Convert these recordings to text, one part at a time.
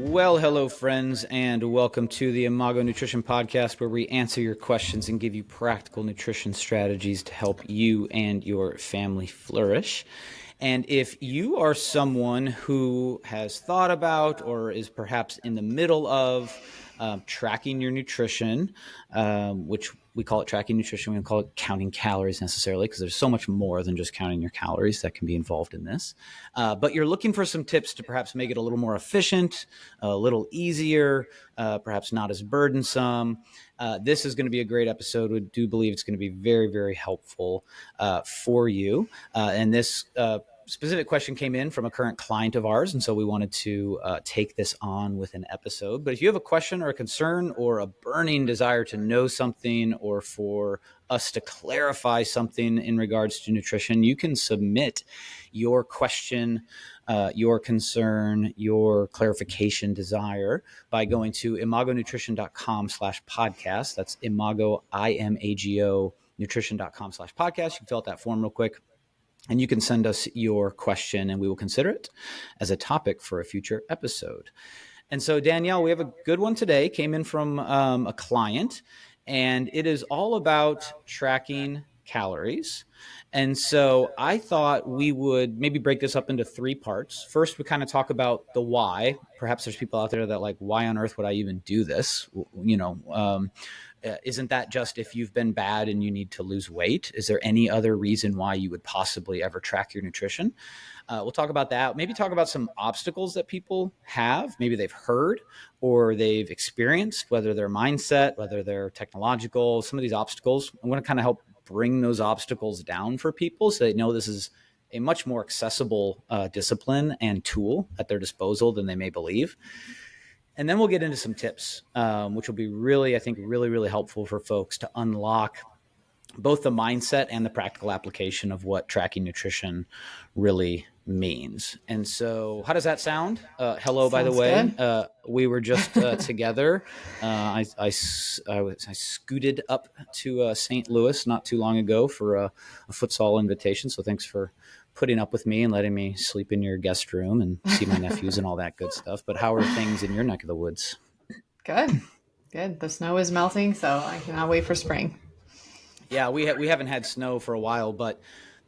Well, hello, friends, and welcome to the Imago Nutrition Podcast, where we answer your questions and give you practical nutrition strategies to help you and your family flourish. And if you are someone who has thought about or is perhaps in the middle of tracking your nutrition, which we call it tracking nutrition, we don't call it counting calories necessarily, because there's so much more than just counting your calories that can be involved in this. But you're looking for some tips to perhaps make it a little more efficient, a little easier, perhaps not as burdensome. This is going to be a great episode. We do believe it's going to be very, very helpful for you. And this specific question came in from a current client of ours, and so we wanted to take this on with an episode. But if you have a question or a concern or a burning desire to know something, or for us to clarify something in regards to nutrition, you can submit your question, your concern, your clarification desire by going to imagonutrition.com/podcast. That's imago, IMAGO, nutrition.com/podcast. You can fill out that form real quick, and you can send us your question and we will consider it as a topic for a future episode. And so, Danielle, we have a good one today. Came in from a client, and it is all about tracking calories. And so I thought we would maybe break this up into three parts. First, we kind of talk about the why. Perhaps there's people out there that like, why on earth would I even do this? Isn't that just if you've been bad and you need to lose weight? Is there any other reason why you would possibly ever track your nutrition? We'll talk about that. Maybe talk about some obstacles that people have. Maybe they've heard or they've experienced, whether they're mindset, whether they're technological, some of these obstacles. I'm going to kind of help bring those obstacles down for people so they know this is a much more accessible discipline and tool at their disposal than they may believe. And then we'll get into some tips, which will be really, I think, really, really helpful for folks to unlock both the mindset and the practical application of what tracking nutrition really means. And so how does that sound? Hello, by the way. We were just together. I scooted up to St. Louis not too long ago for a futsal invitation. So thanks for putting up with me and letting me sleep in your guest room and see my nephews and all that good stuff. But how are things in your neck of the woods? Good. The snow is melting, so I cannot wait for spring. Yeah, we haven't had snow for a while, but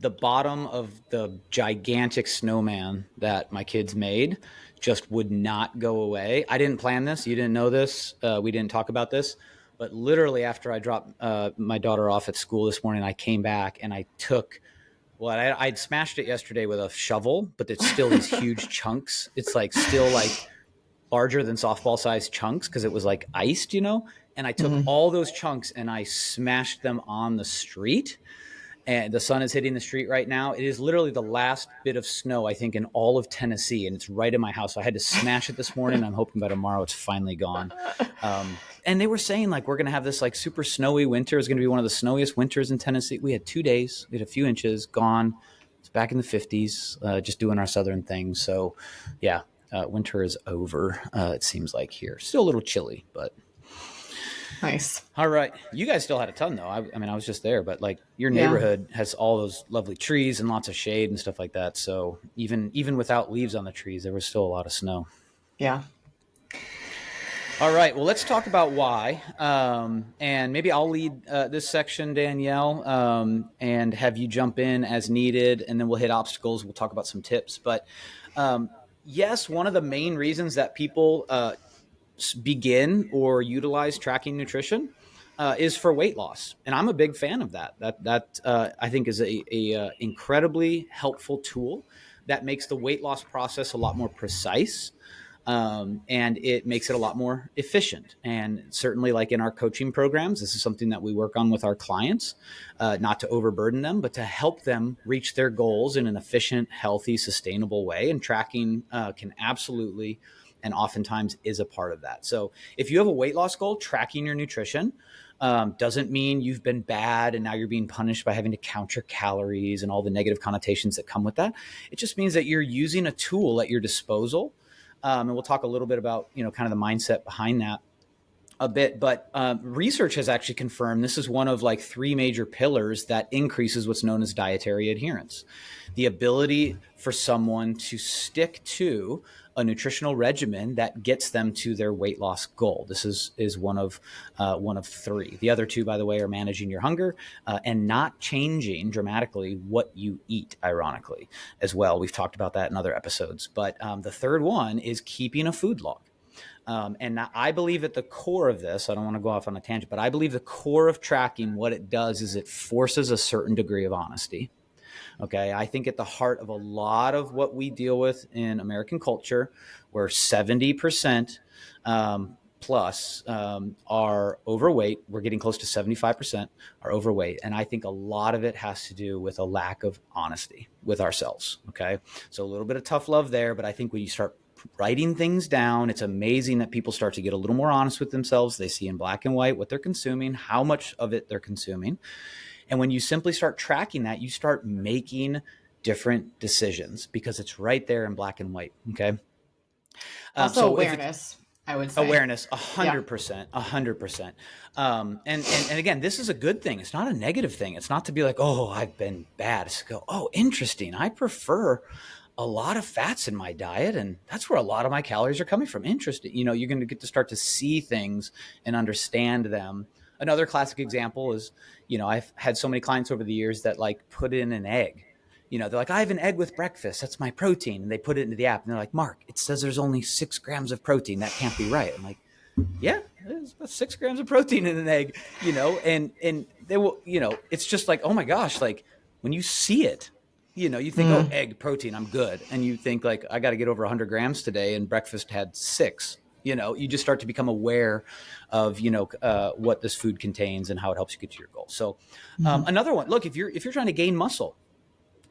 the bottom of the gigantic snowman that my kids made just would not go away. I didn't plan this. You didn't know this. We didn't talk about this. But literally after I dropped my daughter off at school this morning, I came back and I took I'd smashed it yesterday with a shovel, but it's still these huge chunks. It's like still like larger than softball sized chunks because it was like iced, and I took all those chunks and I smashed them on the street. And the sun is hitting the street right now. It is literally the last bit of snow, I think, in all of Tennessee, and it's right in my house. So I had to smash it this morning. I'm hoping by tomorrow it's finally gone. And they were saying like we're going to have this like super snowy winter. It's going to be one of the snowiest winters in Tennessee. We had 2 days. We had a few inches gone. It's back in the 50s, just doing our southern thing. So, yeah, winter is over, it seems like here. Still a little chilly, but... Nice. All right. You guys still had a ton, though. I mean, I was just there, but like your neighborhood has all those lovely trees and lots of shade and stuff like that. So even without leaves on the trees, there was still a lot of snow. Yeah. All right. Well, let's talk about why. And maybe I'll lead this section, Danielle, and have you jump in as needed, and then we'll hit obstacles. We'll talk about some tips. But yes, one of the main reasons that people begin or utilize tracking nutrition is for weight loss. And I'm a big fan of that. That I think is a incredibly helpful tool that makes the weight loss process a lot more precise. And it makes it a lot more efficient. And certainly like in our coaching programs, this is something that we work on with our clients, not to overburden them, but to help them reach their goals in an efficient, healthy, sustainable way. And tracking can absolutely and oftentimes is a part of that. So if you have a weight loss goal, tracking your nutrition doesn't mean you've been bad and now you're being punished by having to count your calories and all the negative connotations that come with that. It just means that you're using a tool at your disposal. And we'll talk a little bit about, kind of the mindset behind that a bit. But research has actually confirmed this is one of like three major pillars that increases what's known as dietary adherence. The ability for someone to stick to a nutritional regimen that gets them to their weight loss goal. This is one of 3. The other 2, by the way, are managing your hunger and not changing dramatically what you eat, ironically, as well. We've talked about that in other episodes. But the third one is keeping a food log. And I believe at the core of this, I don't want to go off on a tangent, but I believe the core of tracking, what it does is it forces a certain degree of honesty. Okay. I think at the heart of a lot of what we deal with in American culture, where 70% plus are overweight, we're getting close to 75% are overweight. And I think a lot of it has to do with a lack of honesty with ourselves. Okay. So a little bit of tough love there, but I think when you start writing things down, it's amazing that people start to get a little more honest with themselves. They see in black and white what they're consuming, how much of it they're consuming. And when you simply start tracking that, you start making different decisions because it's right there in black and white. Okay. Also awareness, I would say. Awareness, 100%, 100%. And again, this is a good thing. It's not a negative thing. It's not to be like, oh, I've been bad. It's to go, oh, interesting. I prefer a lot of fats in my diet, and that's where a lot of my calories are coming from. Interesting. You know, you're going to get to start to see things and understand them. Another classic example is, you know, I've had so many clients over the years that like put in an egg. You know, they're like, I have an egg with breakfast. That's my protein. And they put it into the app and they're like, Mark, it says there's only 6 grams of protein. That can't be right. I'm like, yeah, there's about 6 grams of protein in an egg, you know, and they will, you know, it's just like, oh my gosh, like when you see it, you know, you think, oh, egg, protein, I'm good. And you think like, I got to get over 100 grams today and breakfast had 6. You know, you just start to become aware of, you know, what this food contains and how it helps you get to your goal. So another one, look, if you're trying to gain muscle,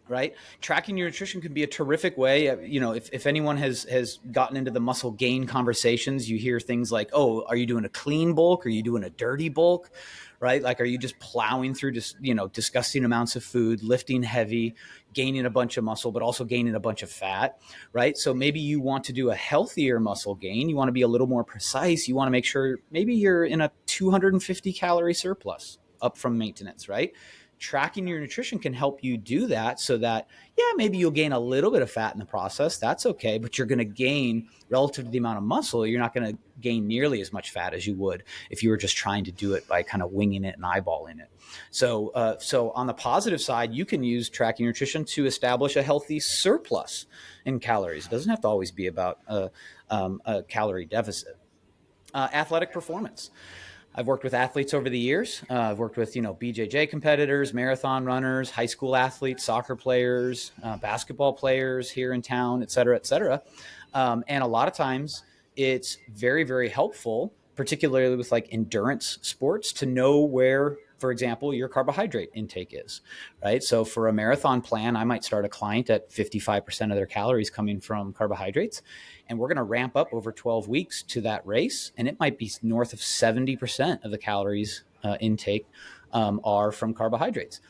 right? Tracking your nutrition can be a terrific way. You know, if anyone has gotten into the muscle gain conversations, you hear things like, oh, are you doing a clean bulk? Are you doing a dirty bulk? Right? Like, are you just plowing through just, you know, disgusting amounts of food, lifting heavy, gaining a bunch of muscle, but also gaining a bunch of fat, right? So maybe you want to do a healthier muscle gain. You want to be a little more precise. You want to make sure maybe you're in a 250 calorie surplus up from maintenance, right? Tracking your nutrition can help you do that so that, yeah, maybe you'll gain a little bit of fat in the process. That's okay. But you're going to gain relative to the amount of muscle. You're not going to gain nearly as much fat as you would if you were just trying to do it by kind of winging it and eyeballing it. So on the positive side, you can use tracking nutrition to establish a healthy surplus in calories. It doesn't have to always be about a calorie deficit. Athletic performance. I've worked with athletes over the years. I've worked with, you know, BJJ competitors, marathon runners, high school athletes, soccer players, basketball players here in town, et cetera, et cetera. And a lot of times it's very, very helpful, particularly with like endurance sports, to know where, for example, your carbohydrate intake is, right? So for a marathon plan, I might start a client at 55% of their calories coming from carbohydrates. And we're going to ramp up over 12 weeks to that race. And it might be north of 70% of the calories intake are from carbohydrates.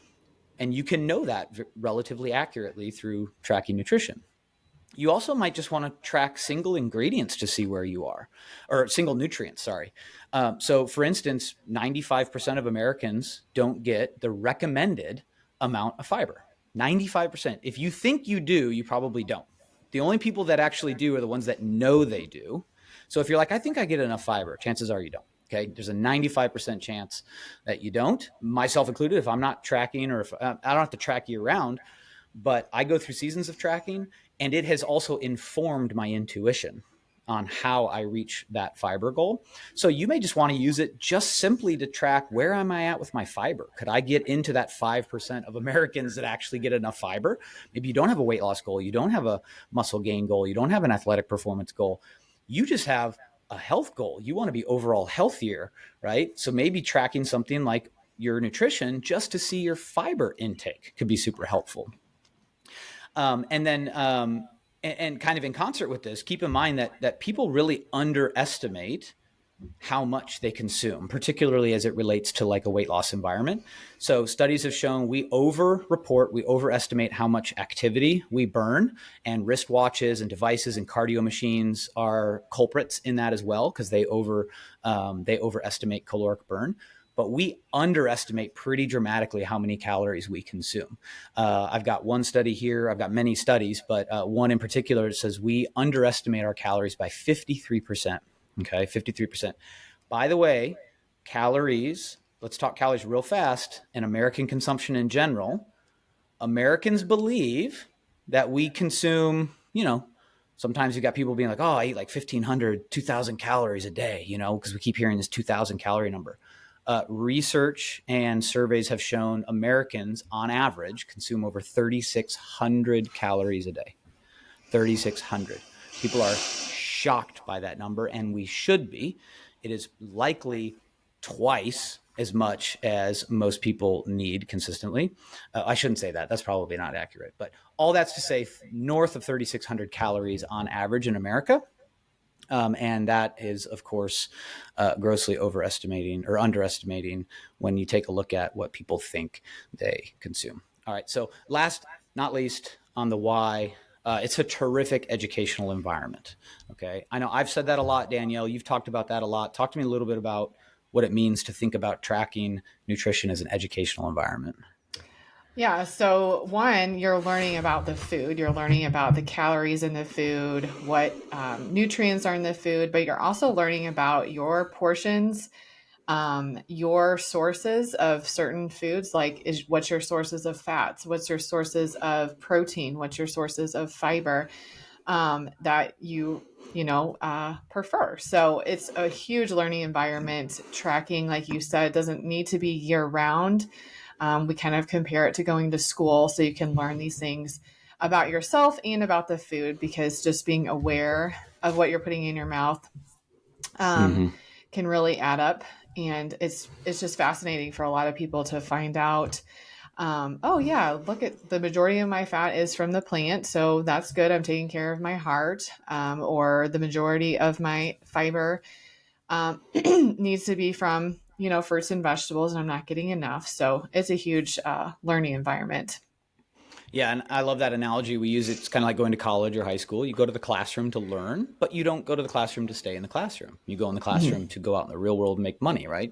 And you can know that relatively accurately through tracking nutrition. You also might just want to track single ingredients to see where you are, or single nutrients, sorry. So for instance, 95% of Americans don't get the recommended amount of fiber. 95%. If you think you do, you probably don't. The only people that actually do are the ones that know they do. So if you're like, I think I get enough fiber, chances are you don't. Okay. There's a 95% chance that you don't, myself included. If I'm not tracking, or if I don't have to track year round, but I go through seasons of tracking, and it has also informed my intuition on how I reach that fiber goal. So you may just want to use it just simply to track, where am I at with my fiber? Could I get into that 5% of Americans that actually get enough fiber? Maybe you don't have a weight loss goal. You don't have a muscle gain goal. You don't have an athletic performance goal. You just have a health goal. You want to be overall healthier, right? So maybe tracking something like your nutrition just to see your fiber intake could be super helpful. And then kind of in concert with this, keep in mind that people really underestimate how much they consume, particularly as it relates to like a weight loss environment. So studies have shown we overestimate how much activity we burn, and wristwatches and devices and cardio machines are culprits in that as well, because they overestimate caloric burn. but we underestimate pretty dramatically how many calories we consume. I've got one study here. I've got many studies, but one in particular says we underestimate our calories by 53%. Okay, 53%. By the way, calories, let's talk calories real fast, and American consumption in general. Americans believe that we consume, sometimes you got people being like, oh, I eat like 1,500, 2,000 calories a day, because we keep hearing this 2,000 calorie number. Research and surveys have shown Americans on average consume over 3,600 calories a day. 3,600. People are shocked by that number, and we should be. It is likely twice as much as most people need consistently. I shouldn't say that. That's probably not accurate. But all that's to say, north of 3,600 calories on average in America. And that is, of course, grossly overestimating or underestimating when you take a look at what people think they consume. All right. So last, not least, on the why, it's a terrific educational environment. Okay. I know I've said that a lot, Danielle. You've talked about that a lot. Talk to me a little bit about what it means to think about tracking nutrition as an educational environment. Yeah, so one, you're learning about the food, you're learning about the calories in the food, what nutrients are in the food, but you're also learning about your portions, your sources of certain foods, like what's your sources of fats, what's your sources of protein, what's your sources of fiber that prefer. So it's a huge learning environment. Tracking, like you said, doesn't need to be year round. We kind of compare it to going to school so you can learn these things about yourself and about the food, because just being aware of what you're putting in your mouth Mm-hmm. can really add up. And it's just fascinating for a lot of people to find out, oh yeah, look, at the majority of my fat is from the plant, so that's good. I'm taking care of my heart. Or the majority of my fiber needs to be from fruits and vegetables, and I'm not getting enough. So it's a huge learning environment. Yeah, and I love that analogy. We use it. It's kind of like going to college or high school. You go to the classroom to learn, but you don't go to the classroom to stay in the classroom. You go in the Mhm. classroom to go out in the real world and make money, right?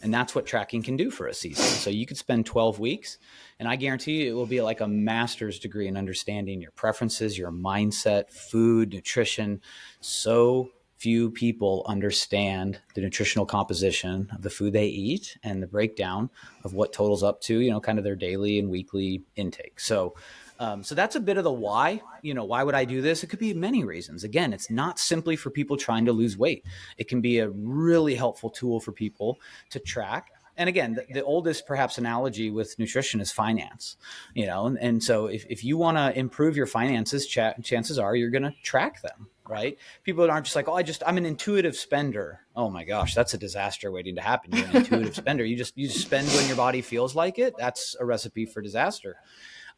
And that's what tracking can do for a season. So you could spend 12 weeks, and I guarantee you it will be like a master's degree in understanding your preferences, your mindset, food, nutrition. So few people understand the nutritional composition of the food they eat and the breakdown of what totals up to, kind of their daily and weekly intake. So that's a bit of the why. Why would I do this? It could be many reasons. Again, it's not simply for people trying to lose weight. It can be a really helpful tool for people to track. And again, the oldest perhaps analogy with nutrition is finance, and so if you want to improve your finances, chances are you're going to track them, right? People aren't just like, oh, I'm an intuitive spender. Oh my gosh, that's a disaster waiting to happen. You're an intuitive spender. You just spend when your body feels like it. That's a recipe for disaster.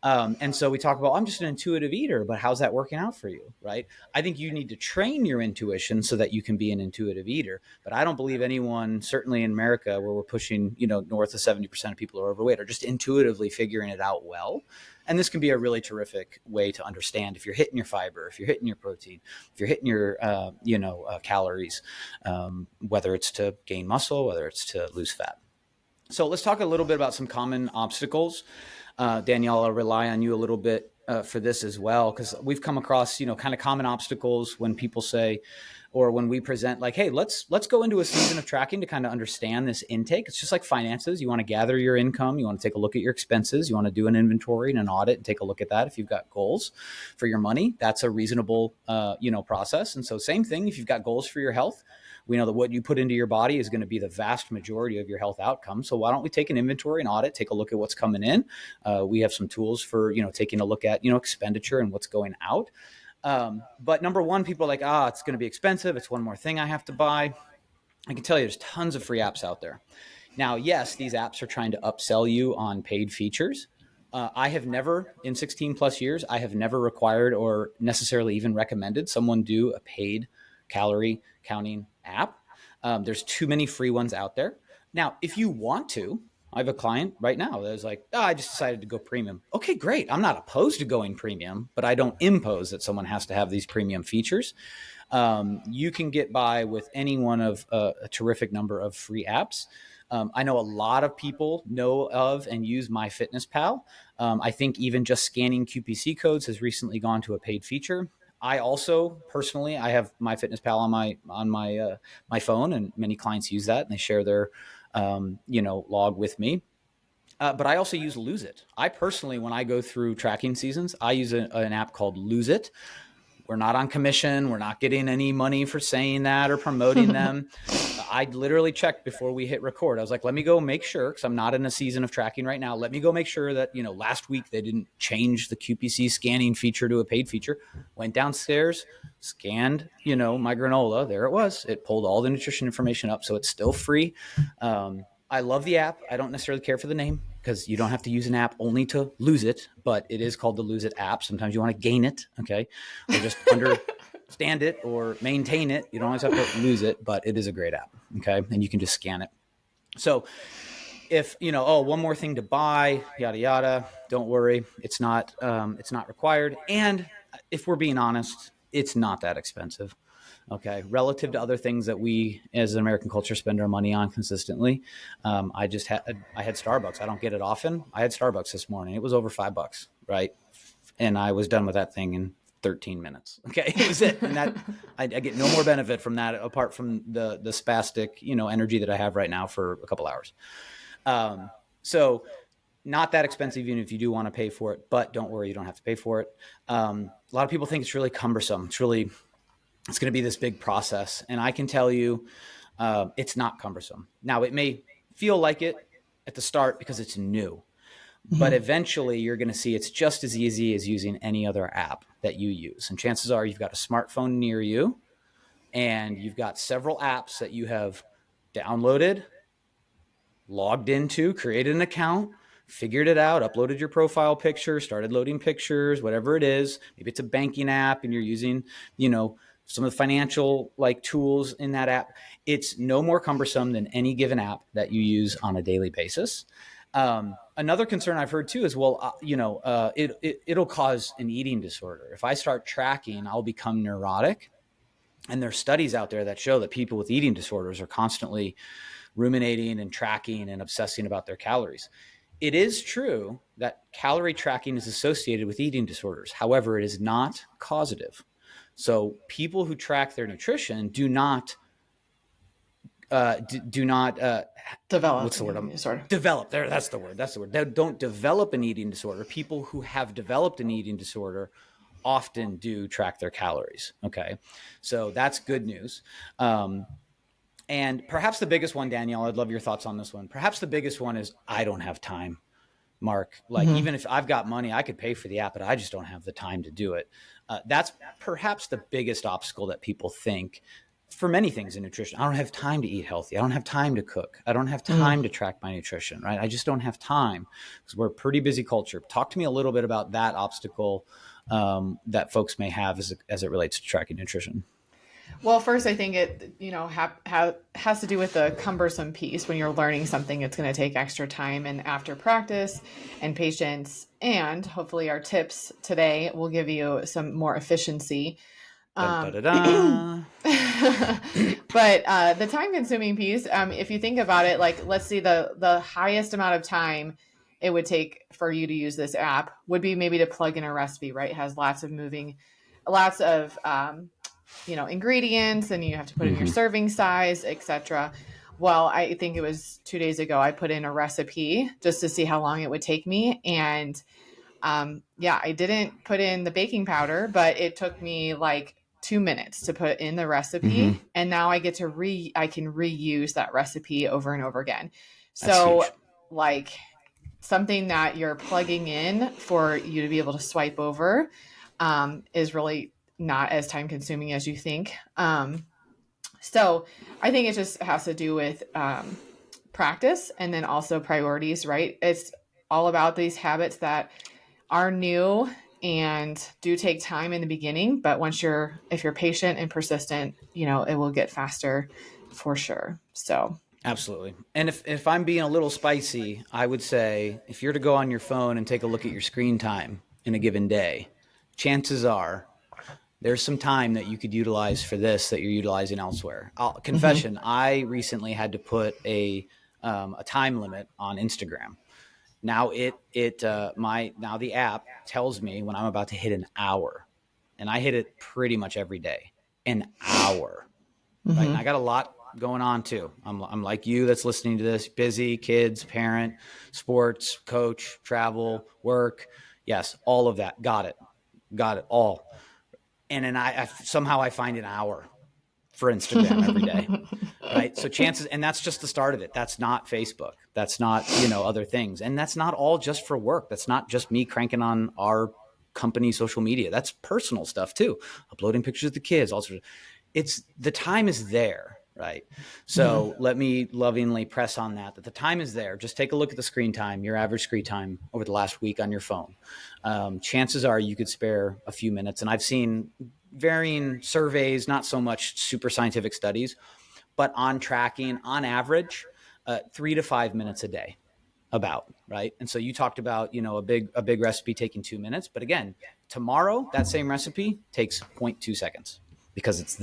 And so we talk about, I'm just an intuitive eater, but how's that working out for you? Right. I think you need to train your intuition so that you can be an intuitive eater. But I don't believe anyone, certainly in America, where we're pushing, north of 70% of people are overweight, are just intuitively figuring it out well. And this can be a really terrific way to understand if you're hitting your fiber, if you're hitting your protein, if you're hitting your, calories, whether it's to gain muscle, whether it's to lose fat. So let's talk a little bit about some common obstacles. Danielle, I'll rely on you a little bit for this as well, because we've come across, kind of common obstacles when people say, or when we present like, hey, let's go into a season of tracking to kind of understand this intake. It's just like finances. You want to gather your income. You want to take a look at your expenses. You want to do an inventory and an audit and take a look at that. If you've got goals for your money, that's a reasonable, process. And so same thing, if you've got goals for your health, we know that what you put into your body is going to be the vast majority of your health outcomes. So why don't we take an inventory and audit, take a look at what's coming in? We have some tools for, taking a look at, expenditure and what's going out. But number one, people are like, it's going to be expensive. It's one more thing I have to buy. I can tell you there's tons of free apps out there. Now, yes, these apps are trying to upsell you on paid features. I have never, in 16 plus years, I have never required or necessarily even recommended someone do a paid calorie counting app. There's too many free ones out there. Now, if you want to, I have a client right now that's like, I just decided to go premium. Okay, great. I'm not opposed to going premium, but I don't impose that someone has to have these premium features. You can get by with any one of a terrific number of free apps. I know a lot of people know of and use MyFitnessPal. I think even just scanning QPC codes has recently gone to a paid feature. I also personally, I have MyFitnessPal on my phone, and many clients use that and they share their log with me. But I also use Lose It. I personally, when I go through tracking seasons, I use an app called Lose It. We're not on commission. We're not getting any money for saying that or promoting them. I literally checked before we hit record. I was like, let me go make sure, because I'm not in a season of tracking right now. Let me go make sure that, last week they didn't change the QPC scanning feature to a paid feature. Went downstairs, scanned, my granola. There it was. It pulled all the nutrition information up. So it's still free. I love the app. I don't necessarily care for the name, because you don't have to use an app only to lose it, but it is called the Lose It app. Sometimes you want to gain it, okay, or just understand it or maintain it. You don't always have to lose it, but it is a great app, okay, and you can just scan it. So if one more thing to buy, yada yada, don't worry, it's not required. And if we're being honest, it's not that expensive. Okay, relative to other things that we as an American culture spend our money on consistently. I had Starbucks. I don't get it often. I had Starbucks this morning. It was over $5, right? And I was done with that thing in 13 minutes. Okay, it was it. And that I get no more benefit from that apart from the spastic energy that I have right now for a couple hours. So not that expensive, even if you do want to pay for it. But don't worry, you don't have to pay for it. A lot of people think it's really cumbersome. It's going to be this big process. And I can tell you, it's not cumbersome. Now, it may feel like it at the start because it's new, but eventually you're going to see it's just as easy as using any other app that you use. And chances are you've got a smartphone near you and you've got several apps that you have downloaded, logged into, created an account, figured it out, uploaded your profile picture, started loading pictures, whatever it is. Maybe it's a banking app and you're using, some of the financial tools in that app. It's no more cumbersome than any given app that you use on a daily basis. Another concern I've heard too is, it'll cause an eating disorder. If I start tracking, I'll become neurotic. And there's studies out there that show that people with eating disorders are constantly ruminating and tracking and obsessing about their calories. It is true that calorie tracking is associated with eating disorders. However, it is not causative. So people who track their nutrition do not develop. What's the word? Develop. There, that's the word. They don't develop an eating disorder. People who have developed an eating disorder often do track their calories. Okay, so that's good news. And perhaps the biggest one, Danielle, I'd love your thoughts on this one. Perhaps the biggest one is I don't have time. Mark, even if I've got money, I could pay for the app, but I just don't have the time to do it. That's perhaps the biggest obstacle that people think for many things in nutrition. I don't have time to eat healthy. I don't have time to cook. I don't have time to track my nutrition, right? I just don't have time because we're a pretty busy culture. Talk to me a little bit about that obstacle that folks may have as it relates to tracking nutrition. Well, first, I think it, has to do with the cumbersome piece. When you're learning something, it's going to take extra time, and after practice and patience, and hopefully our tips today will give you some more efficiency. But the time consuming piece, if you think about it, let's see, the highest amount of time it would take for you to use this app would be maybe to plug in a recipe, right? It has lots of ingredients, and you have to put in your serving size, etc. Well, I think it was 2 days ago, I put in a recipe just to see how long it would take me. And I didn't put in the baking powder, but it took me 2 minutes to put in the recipe. And now I get to I can reuse that recipe over and over again. So something that you're plugging in for you to be able to swipe over is really not as time consuming as you think. So I think it just has to do with practice and then also priorities, right? It's all about these habits that are new and do take time in the beginning, but if you're patient and persistent, it will get faster for sure. So absolutely. And if I'm being a little spicy, I would say if you're to go on your phone and take a look at your screen time in a given day, chances are there's some time that you could utilize for this that you're utilizing elsewhere. Confession, I recently had to put a a time limit on Instagram. Now now the app tells me when I'm about to hit an hour, and I hit it pretty much every day, an hour, right? And I Mm-hmm. got a lot going on too. I'm like you that's listening to this, busy, kids, parent, sports, coach, travel, work. Yes, all of that. Got it all. And then I somehow I find an hour for Instagram every day, right? So chances, and that's just the start of it. That's not Facebook. That's not, other things. And that's not all just for work. That's not just me cranking on our company social media. That's personal stuff too. Uploading pictures of the kids, also. It's the time is there, right? So Mm-hmm. let me lovingly press on that the time is there. Just take a look at the screen time, your average screen time over the last week on your phone. Chances are you could spare a few minutes. And I've seen varying surveys, not so much super scientific studies, but on tracking on average, 3 to 5 minutes a day about, right? And so you talked about, a big recipe taking 2 minutes, but again, tomorrow that same recipe takes zero point 0.2 seconds because it's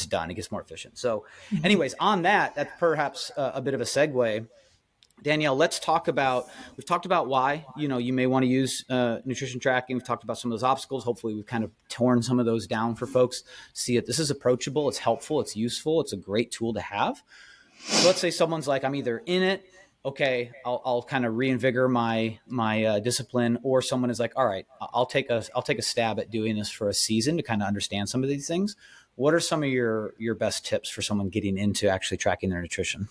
done, it gets more efficient. So anyways, on that's perhaps a bit of a segue. Danielle, we've talked about why, you may want to use nutrition tracking. We've talked about some of those obstacles. Hopefully we've kind of torn some of those down for folks. See it. This is approachable. It's helpful. It's useful. It's a great tool to have. So let's say someone's like, I'm either in it. Okay, I'll kind of reinvigorate my discipline, or someone is like, all right, I'll take a stab at doing this for a season to kind of understand some of these things. What are some of your best tips for someone getting into actually tracking their nutrition?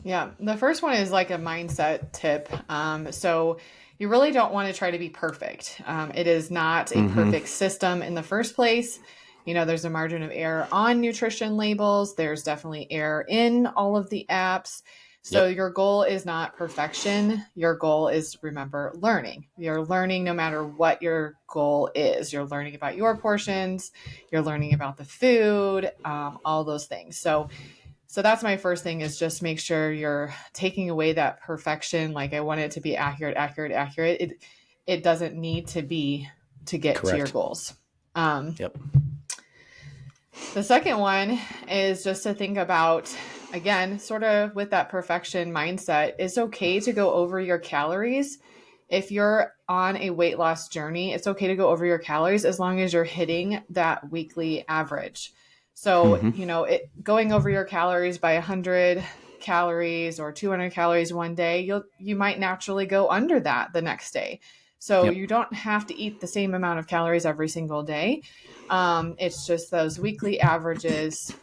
Yeah, the first one is like a mindset tip. So you really don't want to try to be perfect. It is not a Mm-hmm. perfect system in the first place. There's a margin of error on nutrition labels. There's definitely error in all of the apps. So Yep. your goal is not perfection. Your goal is, remember, learning. You're learning no matter what your goal is. You're learning about your portions. You're learning about the food, all those things. So that's my first thing, is just make sure you're taking away that perfection. Like, I want it to be accurate, accurate, accurate. It doesn't need to be to get to your Correct. goals. Um, Yep. the second one is just to think about, again, sort of with that perfection mindset, it's okay to go over your calories. If you're on a weight loss journey, it's okay to go over your calories as long as you're hitting that weekly average. So, Mm-hmm. going over your calories by 100 calories or 200 calories one day, you might naturally go under that the next day. So Yep. you don't have to eat the same amount of calories every single day. It's just those weekly averages,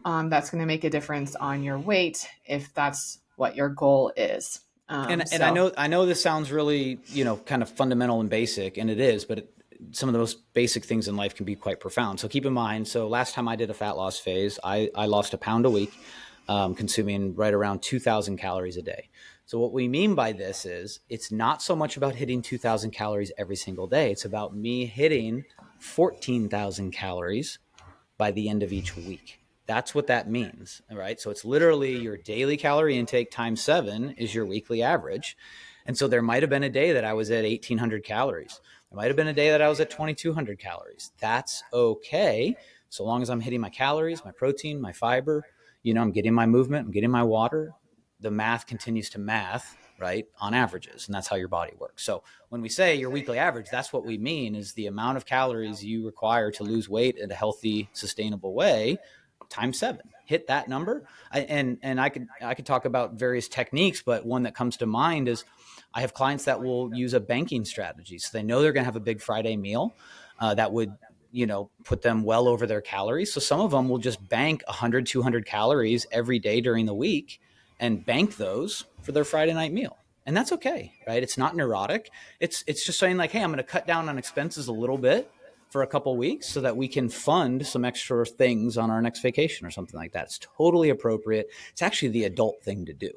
that's going to make a difference on your weight if that's what your goal is. And So I know this sounds really, kind of fundamental and basic, and it is, but some of the most basic things in life can be quite profound. So keep in mind. So last time I did a fat loss phase, I lost a pound a week, consuming right around 2,000 calories a day. So what we mean by this is it's not so much about hitting 2,000 calories every single day. It's about me hitting 14,000 calories by the end of each week. That's what that means. All right. So it's literally your daily calorie intake times 7 is your weekly average. And so there might have been a day that I was at 1,800 calories. There might have been a day that I was at 2,200 calories. That's okay. So long as I'm hitting my calories, my protein, my fiber, I'm getting my movement, I'm getting my water, the math continues to math, right, on averages. And that's how your body works. So when we say your weekly average, that's what we mean is the amount of calories you require to lose weight in a healthy, sustainable way times 7. Hit that number. And I could talk about various techniques, but one that comes to mind is I have clients that will use a banking strategy. So they know they're going to have a big Friday meal that would, put them well over their calories. So some of them will just bank 100, 200 calories every day during the week and bank those for their Friday night meal. And that's okay, right? It's not neurotic. It's just saying like, hey, I'm going to cut down on expenses a little bit for a couple weeks so that we can fund some extra things on our next vacation or something like that. It's totally appropriate. It's actually the adult thing to do.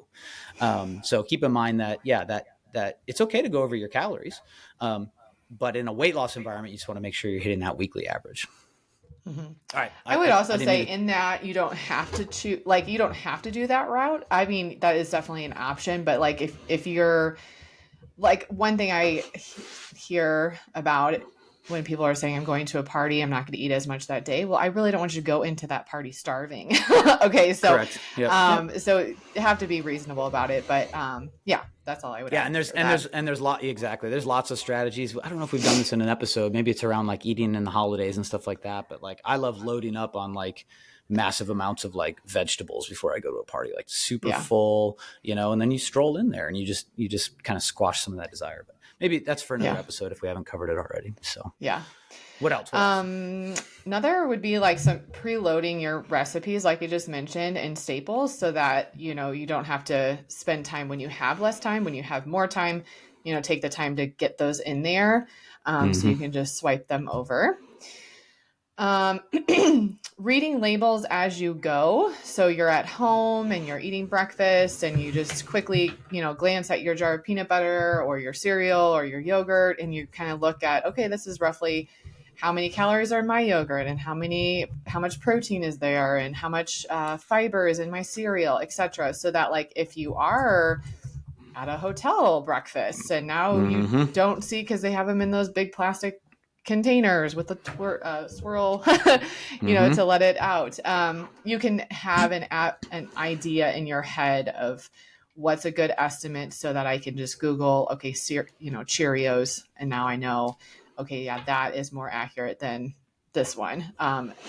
So keep in mind that, yeah, that it's okay to go over your calories. But in a weight loss environment, you just want to make sure you're hitting that weekly average. mhm. All right. I would I also didn't mean say to. in that you don't have to choose, like, you don't have to do that route. I mean, that is definitely an option, but like if you're like, one thing I hear about when people are saying I'm going to a party, I'm not going to eat as much that day. Well, I really don't want you to go into that party starving. Okay. So, Correct. Yep. Yep. so you have to be reasonable about it, but, yeah, that's all I would Yeah, add and there's for and that. there's and there's lot exactly. There's lots of strategies. I don't know if we've done this in an episode. Maybe it's around like eating in the holidays and stuff like that. But like, I love loading up on like massive amounts of like vegetables before I go to a party, like super Yeah. full, and then you stroll in there and you just kind of squash some of that desire. But maybe that's for another Yeah. episode if we haven't covered it already. So Yeah. what else? What else? Another would be like some preloading your recipes, like you just mentioned, in staples so that, you don't have to spend time when you have less time, when you have more time, take the time to get those in there. So you can just swipe them over. Um, reading labels as you go. So you're at home and you're eating breakfast and you just quickly, glance at your jar of peanut butter or your cereal or your yogurt and you kind of look at, okay, this is roughly how many calories are in my yogurt and how much protein is there and how much fiber is in my cereal, etc. So that like if you are at a hotel breakfast and now you don't see because they have them in those big plastic containers with a swirl, to let it out. You can have an idea in your head of what's a good estimate so that I can just Google, okay, Cheerios. And now I know, okay, yeah, that is more accurate than this one,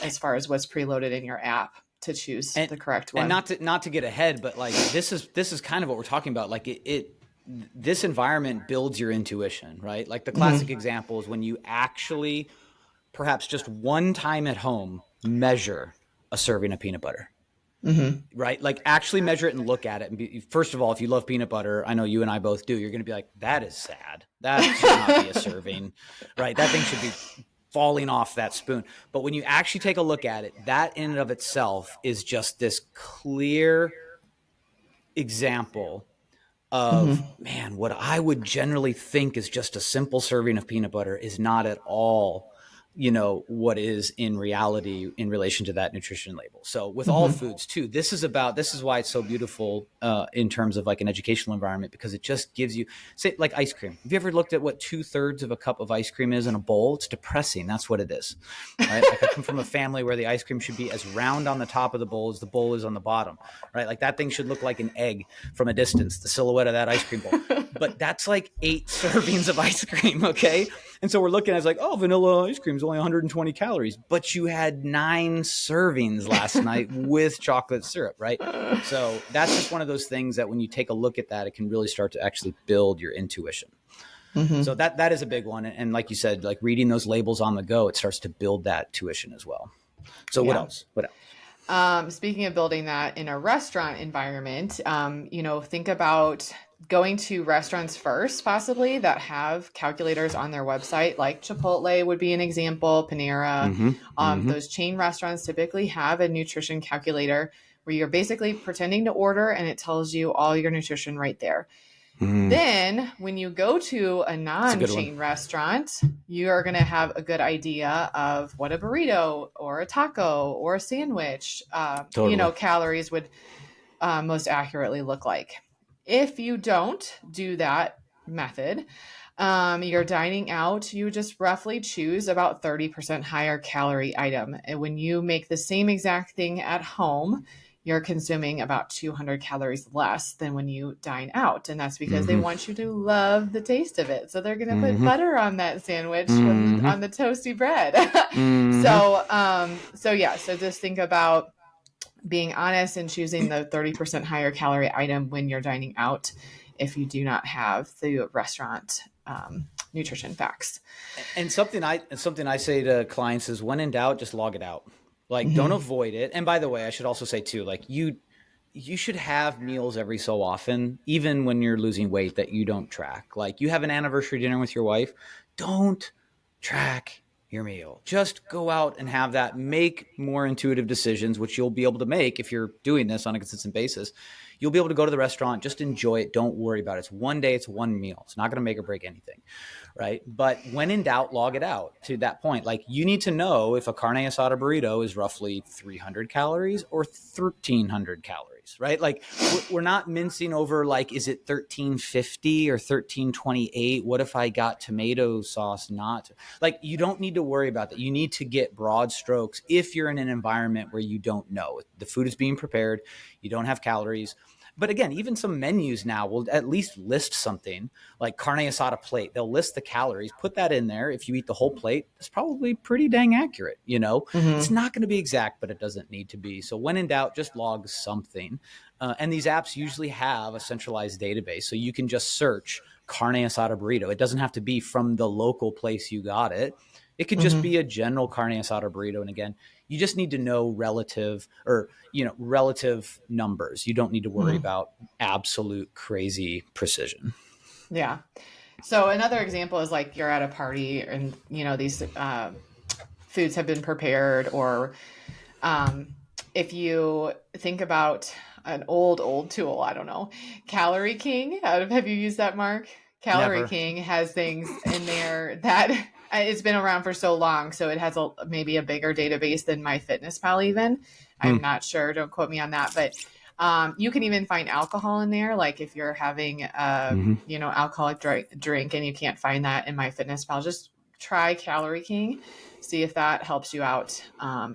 as far as what's preloaded in your app to choose and the correct and one. not to get ahead, but like this is kind of what we're talking about. Like this environment builds your intuition, right? Like the classic example is when you actually, perhaps just one time at home, measure a serving of peanut butter. Right? Like actually measure it and look at it. And first of all, if you love peanut butter, I know you and I both do, you're going to be like, that is sad. That should not be a serving, right? That thing should be falling off that spoon. But when you actually take a look at it, that in and of itself is just this clear example of, man, what I would generally think is just a simple serving of peanut butter is not at all, what is in reality in relation to that nutrition label. So with all foods too, this is why it's so beautiful in terms of like an educational environment, because it just gives you, say, like ice cream. Have you ever looked at what 2/3 of a cup of ice cream is in a bowl? It's depressing. That's what it is. Right? Like I come from a family where the ice cream should be as round on the top of the bowl as the bowl is on the bottom, right? Like that thing should look like an egg from a distance, the silhouette of that ice cream bowl. But that's like 8 servings of ice cream, okay? And so we're looking at it like, oh, vanilla ice cream is only 120 calories, but you had 9 servings last night with chocolate syrup, right? So that's just one of those things that when you take a look at that, it can really start to actually build your intuition. So that is a big one. And like you said, like reading those labels on the go, it starts to build that tuition as well. So what else? What else? Speaking of building that in a restaurant environment, think about going to restaurants first, possibly that have calculators on their website, like Chipotle would be an example, Panera. Those chain restaurants typically have a nutrition calculator where you're basically pretending to order and it tells you all your nutrition right there. Then when you go to a non-chain restaurant, you are going to have a good idea of what a burrito or a taco or a sandwich, calories would most accurately look like. If you don't do that method, you're dining out, you just roughly choose about 30% higher calorie item. And when you make the same exact thing at home, you're consuming about 200 calories less than when you dine out. And that's because they want you to love the taste of it. So they're going to put butter on that sandwich on the toasty bread. So just think about being honest and choosing the 30% higher calorie item when you're dining out if you do not have the restaurant nutrition facts. And something I say to clients is, when in doubt, just log it out. Like, don't avoid it. And by the way, I should also say too, like you should have meals every so often, even when you're losing weight, that you don't track. Like you have an anniversary dinner with your wife, don't track your meal. Just go out and have that. Make more intuitive decisions, which you'll be able to make if you're doing this on a consistent basis. You'll be able to go to the restaurant, just enjoy it. Don't worry about it. It's one day, it's one meal. It's not going to make or break anything, right? But when in doubt, log it out. To that point, like, you need to know if a carne asada burrito is roughly 300 calories or 1,300 calories, right? Like, we're not mincing over, like, is it 1,350 or 1,328? What if I got tomato sauce? Not like, you don't need to worry about that. You need to get broad strokes if you're in an environment where you don't know. The food is being prepared, you don't have calories. But again, even some menus now will at least list something like carne asada plate. They'll list the calories, put that in there. If you eat the whole plate, it's probably pretty dang accurate. It's not going to be exact, but it doesn't need to be. So when in doubt, just log something. And these apps usually have a centralized database. So you can just search carne asada burrito. It doesn't have to be from the local place you got it. It could just be a general carne asada burrito. And again, you just need to know relative numbers. You don't need to worry about absolute crazy precision. Yeah. So another example is like you're at a party and, these foods have been prepared, or if you think about an old tool, I don't know, Calorie King. Have you used that, Mark? Calorie Never. King has things in there that it's been around for so long. So it has maybe a bigger database than MyFitnessPal even. I'm not sure. Don't quote me on that. But you can even find alcohol in there. Like if you're having alcoholic drink and you can't find that in MyFitnessPal, just try Calorie King. See if that helps you out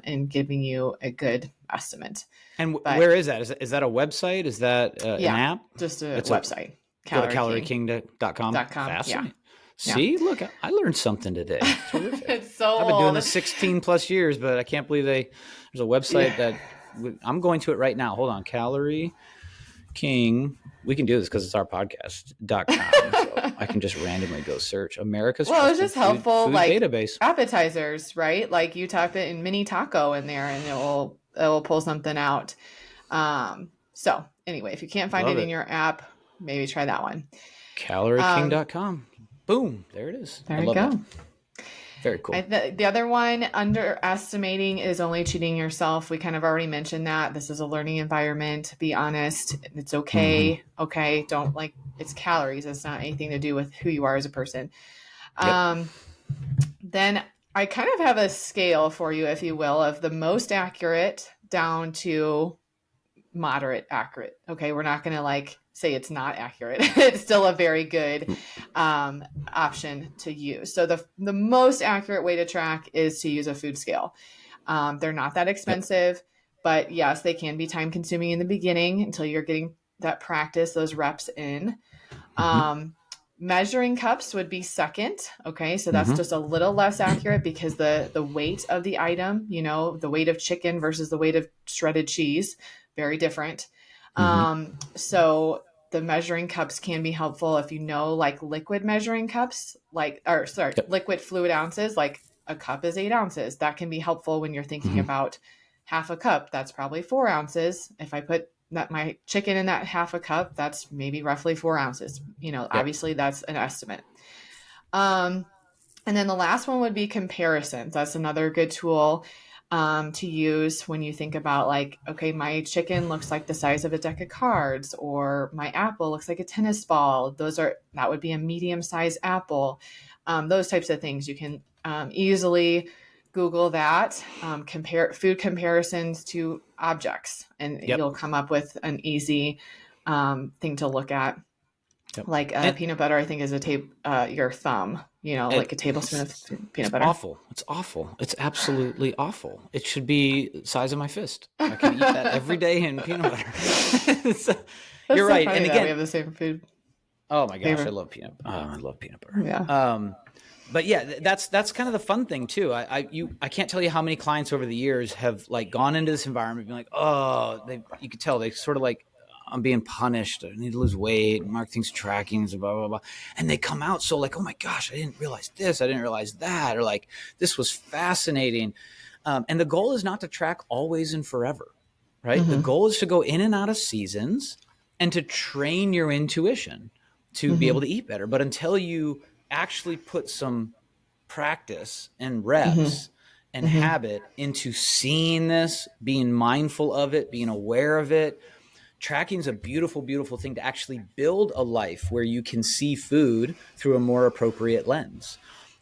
in giving you a good estimate. And where is that? Is that a website? Is that an app? Just a website. Go to calorieking.com. Fascinating. Yeah. See, look, I learned something today. Terrific. It's so I've been doing this 16 plus years, but I can't believe there's a website that I'm going to it right now. Hold on. Calorie King. We can do this because it's our podcast.com. So I can just randomly go search America's it's just helpful, food like database. Appetizers, right? Like you type it in mini taco in there and it will pull something out. So anyway, if you can't find it in your app, maybe try that one. CalorieKing.com. Boom. There it is. There you go. That. Very cool. The other one, underestimating is only cheating yourself. We kind of already mentioned that. This is a learning environment. Be honest. It's okay. Okay. Don't it's calories. It's not anything to do with who you are as a person. Yep. Then I kind of have a scale for you, if you will, of the most accurate down to moderate accurate. Okay. We're not going to say it's not accurate. It's still a very good option to use. So the most accurate way to track is to use a food scale. They're not that expensive, but yes, they can be time consuming in the beginning until you're getting that practice, those reps in. Measuring cups would be second. Okay. So that's just a little less accurate because the weight of the item, the weight of chicken versus the weight of shredded cheese, very different. So the measuring cups can be helpful if liquid measuring cups, liquid fluid ounces, like a cup is 8 ounces. That can be helpful when you're thinking about half a cup. That's probably 4 ounces. If I put my chicken in that half a cup, that's maybe roughly 4 ounces. Obviously that's an estimate. And then the last one would be comparisons. That's another good tool to use when you think about okay, my chicken looks like the size of a deck of cards, or my apple looks like a tennis ball. That would be a medium-sized apple. Those types of things. You can easily Google that, compare food comparisons to objects, and you'll come up with an easy thing to look at. Peanut butter, I think, is your thumb, like a tablespoon of peanut butter. It's awful. It's absolutely awful. It should be the size of my fist. I can eat that every day in peanut butter. You're right. And again, we have the same food. Oh my gosh, I love peanut butter. Yeah. But yeah, that's kind of the fun thing too. I can't tell you how many clients over the years have gone into this environment being you could tell they sort of I'm being punished. I need to lose weight. Mark thinks tracking is blah, blah, blah. And they come out so oh my gosh, I didn't realize this. I didn't realize that. Or this was fascinating. And the goal is not to track always and forever, right? The goal is to go in and out of seasons and to train your intuition to be able to eat better. But until you actually put some practice and reps and habit into seeing this, being mindful of it, being aware of it, tracking is a beautiful, beautiful thing to actually build a life where you can see food through a more appropriate lens.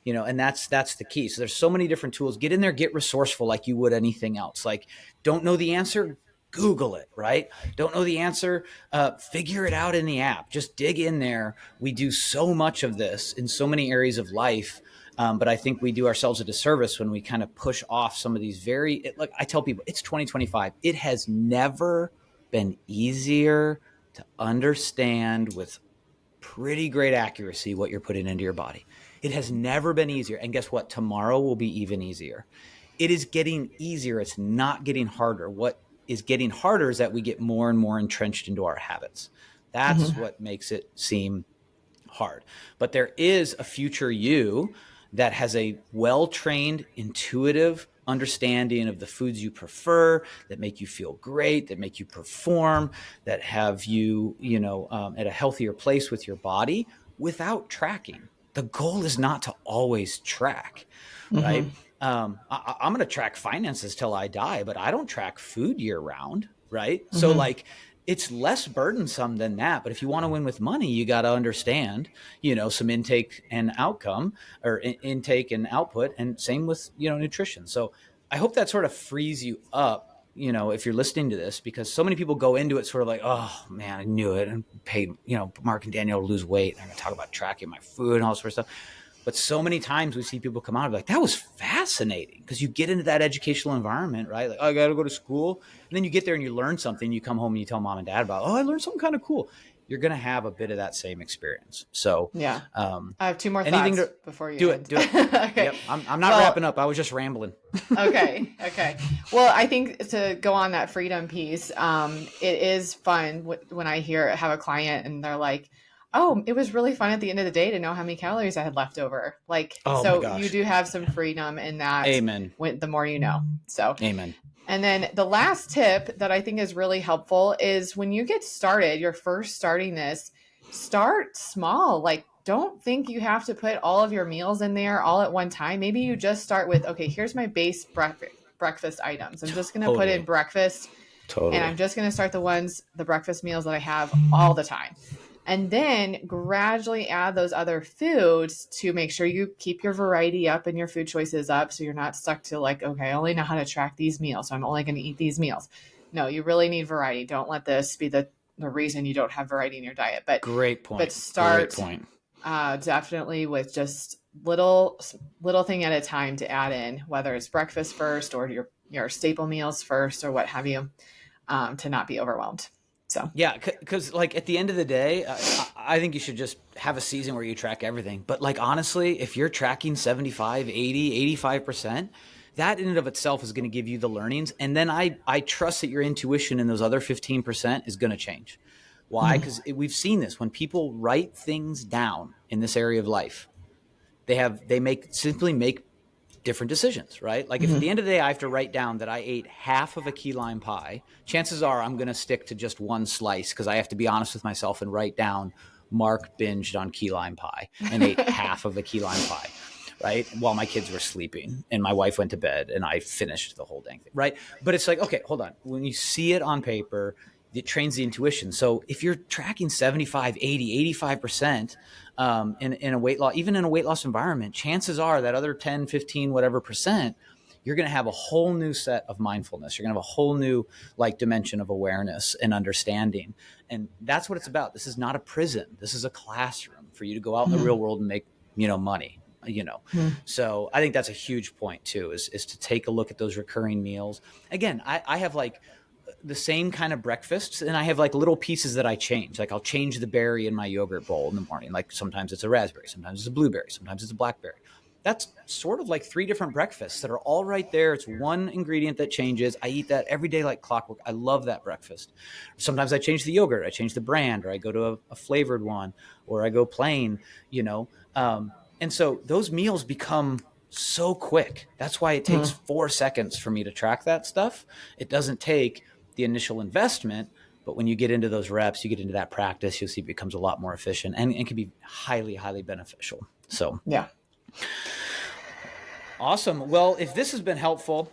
And that's the key. So there's so many different tools. Get in there, get resourceful like you would anything else. Like, don't know the answer, Google it, right? Don't know the answer, figure it out in the app. Just dig in there. We do so much of this in so many areas of life. But I think we do ourselves a disservice when we kind of push off some of these like I tell people, it's 2025. It has never been easier to understand with pretty great accuracy what you're putting into your body. It has never been easier. And guess what? Tomorrow will be even easier. It is getting easier. It's not getting harder. What is getting harder is that we get more and more entrenched into our habits. That's what makes it seem hard. But there is a future you that has a well-trained, intuitive understanding of the foods you prefer, that make you feel great, that make you perform, that have you, at a healthier place with your body without tracking. The goal is not to always track, right? I'm going to track finances till I die, but I don't track food year round, right? So like, it's less burdensome than that. But if you want to win with money, you got to understand, some intake and outcome, or intake and output, and same with, nutrition. So I hope that sort of frees you up, if you're listening to this, because so many people go into it sort of like, oh man, I knew it, and paid, Mark and Danielle to lose weight. And I'm going to talk about tracking my food and all this sort of stuff. But so many times we see people come out and be like, that was fascinating, because you get into that educational environment, right? Like, oh, I got to go to school. And then you get there and you learn something. You come home and you tell mom and dad about, oh, I learned something kind of cool. You're going to have a bit of that same experience. So yeah, I have two more thoughts before you do it. Okay. Yep. I'm not wrapping up. I was just rambling. Okay. Well, I think to go on that freedom piece, it is fun when I have a client and they're like, oh, it was really fun at the end of the day to know how many calories I had left over. Like, so you do have some freedom in that. Amen. The more you know. So amen. And then the last tip that I think is really helpful is when you get started, you're first starting this, start small. Like, don't think you have to put all of your meals in there all at one time. Maybe you just start with, okay, here's my base breakfast items. I'm just going to put in breakfast. And I'm just going to start the breakfast meals that I have all the time. And then gradually add those other foods to make sure you keep your variety up and your food choices up. So you're not stuck to like, okay, I only know how to track these meals, so I'm only going to eat these meals. No, you really need variety. Don't let this be the reason you don't have variety in your diet. But great point. But start great point. Definitely with just little thing at a time to add in, whether it's breakfast first or your staple meals first or what have you, to not be overwhelmed. So yeah, because like at the end of the day, I think you should just have a season where you track everything. But like honestly, if you're tracking 75, 80, 85%, that in and of itself is going to give you the learnings. And then I trust that your intuition in those other 15% is going to change. Why? Because we've seen this when people write things down in this area of life, they simply make different decisions, right? Like if at the end of the day, I have to write down that I ate half of a key lime pie, chances are I'm going to stick to just one slice because I have to be honest with myself and write down Mark binged on key lime pie and ate half of a key lime pie, right? While my kids were sleeping and my wife went to bed and I finished the whole dang thing, right? But it's like, okay, hold on. When you see it on paper, it trains the intuition. So if you're tracking 75, 80, 85%, in a weight loss, even in a weight loss environment, chances are that other 10, 15, whatever percent, you're going to have a whole new set of mindfulness. You're going to have a whole new dimension of awareness and understanding. And that's what it's about. This is not a prison. This is a classroom for you to go out in the real world and make, money, So I think that's a huge point too, is to take a look at those recurring meals. Again, I have the same kind of breakfasts, and I have little pieces that I change. Like I'll change the berry in my yogurt bowl in the morning. Like sometimes it's a raspberry, sometimes it's a blueberry, sometimes it's a blackberry. That's sort of like 3 different breakfasts that are all right there. It's one ingredient that changes. I eat that every day like clockwork. I love that breakfast. Sometimes I change the yogurt, I change the brand, or I go to a flavored one, or I go plain, and so those meals become so quick. That's why it takes 4 seconds for me to track that stuff. It doesn't take the initial investment, but when you get into those reps, you get into that practice, you'll see it becomes a lot more efficient and can be highly, highly beneficial. So yeah. Awesome. Well, if this has been helpful,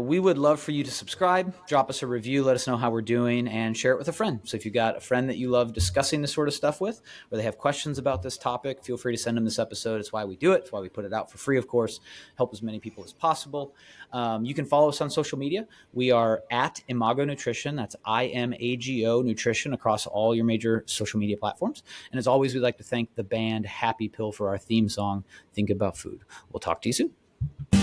we would love for you to subscribe, drop us a review, let us know how we're doing, and share it with a friend. So if you've got a friend that you love discussing this sort of stuff with, or they have questions about this topic, feel free to send them this episode. It's why we do it. It's why we put it out for free, of course, help as many people as possible. You can follow us on social media. We are at Imago Nutrition. That's IMAGO Nutrition across all your major social media platforms. And as always, we'd like to thank the band Happy Pill for our theme song, Thinkin Bout Food. We'll talk to you soon.